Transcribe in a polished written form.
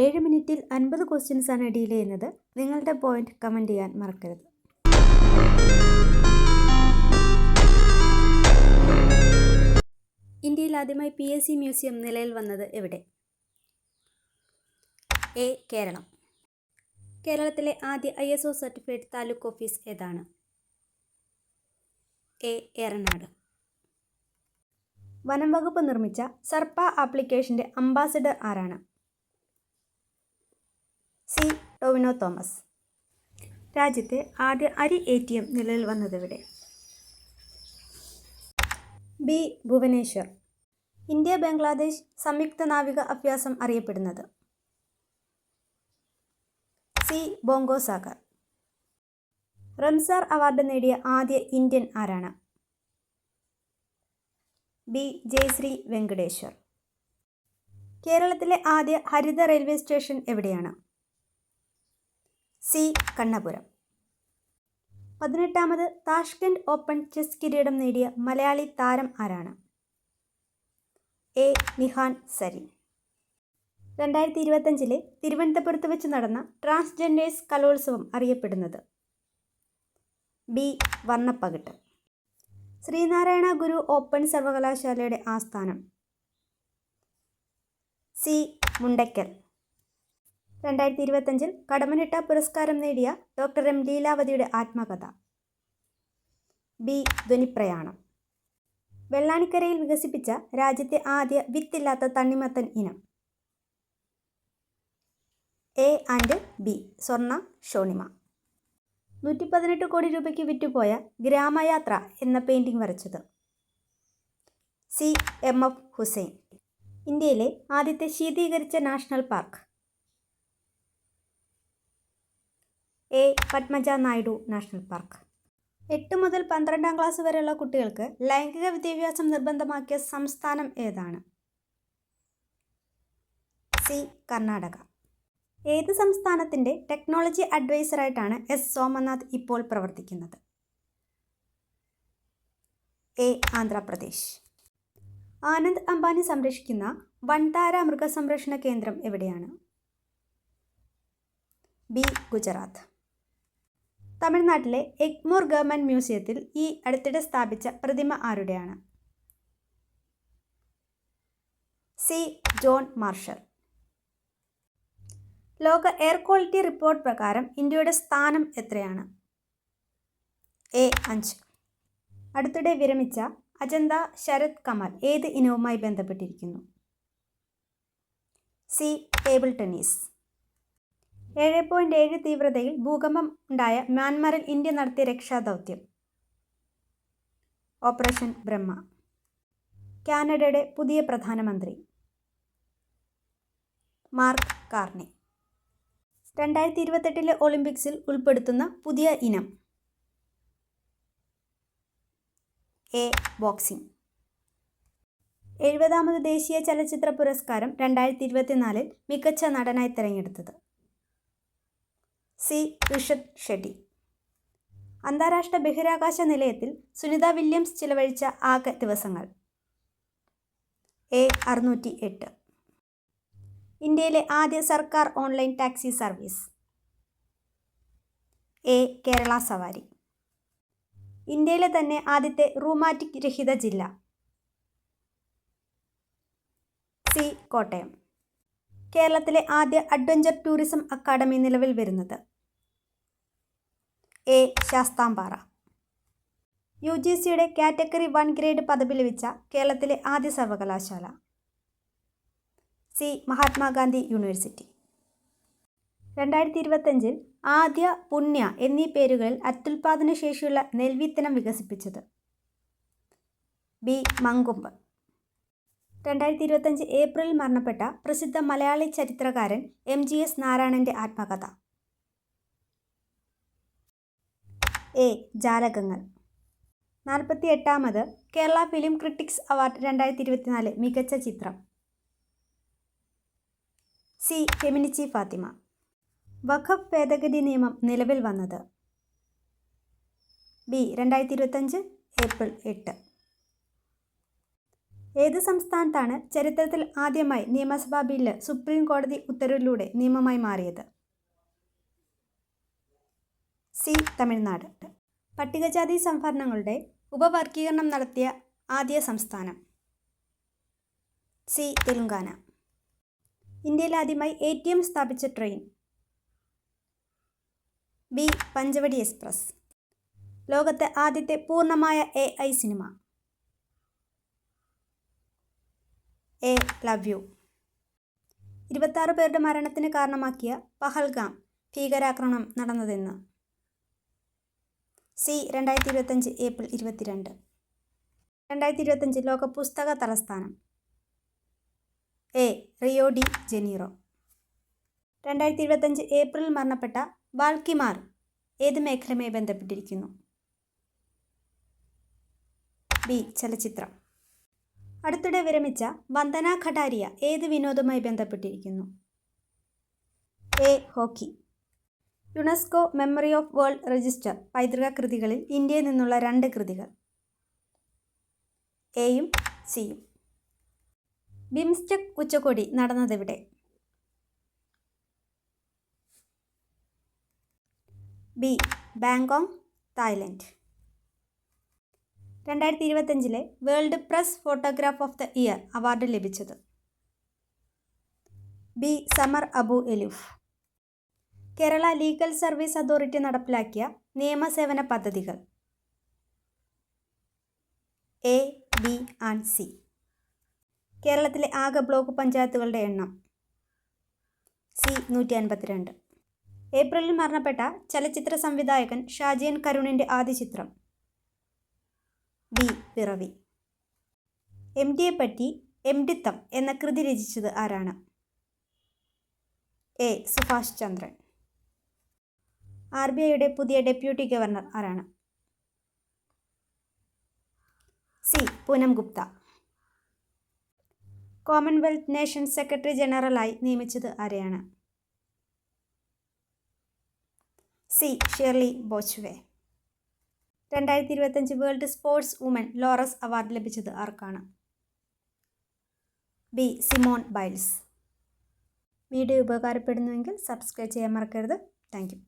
7 മിനിറ്റിൽ 50 ക്വസ്റ്റ്യൻസ് ആണ് ഡീൽ ചെയ്യുന്നത്. നിങ്ങളുടെ പോയിന്റ് കമൻറ്റ് ചെയ്യാൻ മറക്കരുത്. ഇന്ത്യയിൽ ആദ്യമായി PSC മ്യൂസിയം നിലയിൽ വന്നത് എവിടെ? എ. കേരളം. കേരളത്തിലെ ആദ്യ ISO സർട്ടിഫൈഡ് താലൂക്ക് ഓഫീസ് ഏതാണ്? എ. ഏറനാട്. വനം വകുപ്പ് നിർമ്മിച്ച സർപ്പ ആപ്ലിക്കേഷൻ്റെ അംബാസിഡർ ആരാണ്? സി. ടൊവിനോ തോമസ്. രാജ്യത്തെ ആദ്യ അരി ATM നിലവിൽ വന്നതെവിടെ? ബി. ഭുവനേശ്വർ. ഇന്ത്യ ബംഗ്ലാദേശ് സംയുക്ത നാവിക അഭ്യാസം അറിയപ്പെടുന്നത്? C. Bongo Sagar. Ramsar award നേടിയ ആദ്യ ഇന്ത്യൻ ആരാണ്? ബി. ജയശ്രീ വെങ്കടേശ്വർ. കേരളത്തിലെ ആദ്യ ഹരിത റെയിൽവേ സ്റ്റേഷൻ എവിടെയാണ്? സി. കണ്ണപുരം. 18ാമത് താഷ്കന്റ് ഓപ്പൺ ചെസ് കിരീടം നേടിയ മലയാളി താരം ആരാണ്? എ. നിഹാൻ സരീൻ. 2025 തിരുവനന്തപുരത്ത് വെച്ച് നടന്ന ട്രാൻസ്ജെൻഡേഴ്സ് കലോത്സവം അറിയപ്പെടുന്നത്? ബി. വർണ്ണപ്പകിട്ട്. ശ്രീനാരായണ ഗുരു ഓപ്പൺ സർവകലാശാലയുടെ ആസ്ഥാനം? സി. മുണ്ടയ്ക്കൽ. 2025 കടമ്മനിട്ട പുരസ്കാരം നേടിയ ഡോക്ടർ എം ലീലാവതിയുടെ ആത്മകഥ? ബി. ധ്വനിപ്രയാണം. വെള്ളാനിക്കരയിൽ വികസിപ്പിച്ച രാജ്യത്തെ ആദ്യ വിത്തില്ലാത്ത തണ്ണിമത്തൻ ഇനം? A and B. സ്വർണ്ണ ഷോണിമ. 118 കോടി രൂപയ്ക്ക് വിറ്റുപോയ ഗ്രാമയാത്ര എന്ന പെയിൻറ്റിംഗ് വരച്ചത്? സി. MF ഹുസൈൻ. ഇന്ത്യയിലെ ആദ്യത്തെ ശീതീകരിച്ച national park? A. Padmaja Naidu national park. 8 മുതൽ 12ാം ക്ലാസ് വരെയുള്ള കുട്ടികൾക്ക് ലൈംഗിക വിദ്യാഭ്യാസം നിർബന്ധമാക്കിയ സംസ്ഥാനം ഏതാണ്? സി. കർണാടക. ഏത് സംസ്ഥാനത്തിൻ്റെ ടെക്നോളജി അഡ്വൈസറായിട്ടാണ് S. സോമനാഥ് ഇപ്പോൾ പ്രവർത്തിക്കുന്നത്? എ. ആന്ധ്രാപ്രദേശ്. ആനന്ദ് അംബാനി സംരക്ഷിക്കുന്ന വൻതാര മൃഗസംരക്ഷണ കേന്ദ്രം എവിടെയാണ്? ബി. ഗുജറാത്ത്. തമിഴ്നാട്ടിലെ എഗ്മോർ ഗവൺമെൻറ് മ്യൂസിയത്തിൽ ഈ അടുത്തിടെ സ്ഥാപിച്ച പ്രതിമ ആരുടെയാണ്? സി. John marshal. ലോക എയർ ക്വാളിറ്റി റിപ്പോർട്ട് പ്രകാരം ഇന്ത്യയുടെ സ്ഥാനം എത്രയാണ്? എ. 5. അടുത്തിടെ വിരമിച്ച അജന്ത ശരത് കമൽ ഏത് ഇനവുമായി ബന്ധപ്പെട്ടിരിക്കുന്നു? സി. Table tennis. 7.7 തീവ്രതയിൽ ഭൂകമ്പം ഉണ്ടായ മ്യാൻമറിൽ ഇന്ത്യ നടത്തിയ രക്ഷാദൗത്യം? ഓപ്പറേഷൻ ബ്രഹ്മ. കാനഡയുടെ പുതിയ പ്രധാനമന്ത്രി? Mark Carney. 2028 ഒളിമ്പിക്സിൽ ഉൾപ്പെടുത്തുന്ന പുതിയ ഇനം? എ. ബോക്സിംഗ്. 70ാമത് ദേശീയ ചലച്ചിത്ര പുരസ്കാരം 2024 മികച്ച നടനായി തിരഞ്ഞെടുത്തത്? സി. ഋഷഭ് ഷെട്ടി. അന്താരാഷ്ട്ര ബഹിരാകാശ നിലയത്തിൽ സുനിത വില്യംസ് ചിലവഴിച്ച ആകെ ദിവസങ്ങൾ? എ. 608. ഇന്ത്യയിലെ ആദ്യ സർക്കാർ online taxi service? A. Kerala സവാരി. ഇന്ത്യയിലെ തന്നെ ആദ്യത്തെ റൂമാറ്റിക് രഹിത ജില്ല? സി. കോട്ടയം. കേരളത്തിലെ ആദ്യ അഡ്വഞ്ചർ ടൂറിസം അക്കാദമി നിലവിൽ വരുന്നത്? എ. ശാസ്താംപാറ. UGCയുടെ കാറ്റഗറി 1 ഗ്രേഡ് പദവി ലഭിച്ച കേരളത്തിലെ ആദ്യ സർവകലാശാല? സി. മഹാത്മാഗാന്ധി യൂണിവേഴ്സിറ്റി. 2025 ആദ്യ, പുണ്യ എന്നീ പേരുകളിൽ അത്യുൽപാദന ശേഷിയുള്ള നെൽവിത്തിനം വികസിപ്പിച്ചത്? ബി. മങ്കൊമ്പ്. 2025 ഏപ്രിലിൽ മരണപ്പെട്ട പ്രസിദ്ധ മലയാളി ചരിത്രകാരൻ MGS നാരായണൻ്റെ ആത്മകഥ? എ. ജാലകങ്ങൾ. 48ാമത് കേരള ഫിലിം ക്രിട്ടിക്സ് അവാർഡ് 2024 മികച്ച ചിത്രം? സി. ഫെമിനിച്ചി ഫാത്തിമ. വഖഫ് ഭേദഗതി നിയമം നിലവിൽ വന്നത്? ബി. 2025 ഏപ്രിൽ 8. ഏത് സംസ്ഥാനത്താണ് ചരിത്രത്തിൽ ആദ്യമായി നിയമസഭാ ബില്ല് സുപ്രീം കോടതി ഉത്തരവിലൂടെ നിയമമായി മാറിയത്? സി. തമിഴ്നാട്. പട്ടികജാതി സംവരണങ്ങളുടെ ഉപവർഗീകരണം നടത്തിയ ആദ്യ സംസ്ഥാനം? സി. തെലുങ്കാന. ഇന്ത്യയിൽ ആദ്യമായി ATM സ്ഥാപിച്ച ട്രെയിൻ? ബി. പഞ്ചവടി എക്സ്പ്രസ്. ലോകത്തെ ആദ്യത്തെ പൂർണ്ണമായ AI cinema? A. Love you. 26 പേരുടെ മരണത്തിന് കാരണമാക്കിയ പഹൽഗാം ഭീകരാക്രമണം നടന്നതെന്ന്? സി. 2025 ഏപ്രിൽ 22. 2025 ലോക പുസ്തക തലസ്ഥാനം? എ. Rio de Janeiro. 2025 ഏപ്രിലിൽ മരണപ്പെട്ട ബാൽക്കിമാർ ഏത് മേഖലയുമായി ബന്ധപ്പെട്ടിരിക്കുന്നു? ബി. ചലച്ചിത്രം. അടുത്തിടെ വിരമിച്ച വന്ദന ഖട്ടാരിയ ഏത് വിനോദവുമായി ബന്ധപ്പെട്ടിരിക്കുന്നു? A. Hockey. UNESCO memory of world register പൈതൃക കൃതികളിൽ ഇന്ത്യയിൽ നിന്നുള്ള 2 കൃതികൾ? എയും സിയും. ബിംസ്റ്റെക് ഉച്ചകോടി നടന്നതെവിടെ? B. Bangkok, Thailand. 2025 world press photograph of the year award ലഭിച്ചത്? B. Samar Abu Elouf. Kerala legal service authority നടപ്പിലാക്കിയ നിയമസേവന പദ്ധതികൾ? A, B and C. കേരളത്തിലെ ആകെ ബ്ലോക്ക് പഞ്ചായത്തുകളുടെ എണ്ണം? സി. 152. ഏപ്രിലിൽ മരണപ്പെട്ട ചലച്ചിത്ര സംവിധായകൻ ഷാജിയൻ കരുണിൻ്റെ ആദ്യ ചിത്രം? ബി. പിറവി. MTയെപ്പറ്റി എംഡിത്തം എന്ന കൃതി രചിച്ചത് ആരാണ്? എ. സുഭാഷ് ചന്ദ്രൻ. RBIയുടെ പുതിയ ഡെപ്യൂട്ടി ഗവർണർ ആരാണ്? C. Poonam Gupta. Commonwealth nations secretary ജനറലായി നിയമിച്ചത് ആരെയാണ്? C. Shirley Botchwey. 2025 world sports woman Laureus award ലഭിച്ചത് ആർക്കാണ്? ബി. Simone Biles. വീഡിയോ ഉപകാരപ്പെടുന്നുവെങ്കിൽ സബ്സ്ക്രൈബ് ചെയ്യാൻ മറക്കരുത്. Thank U.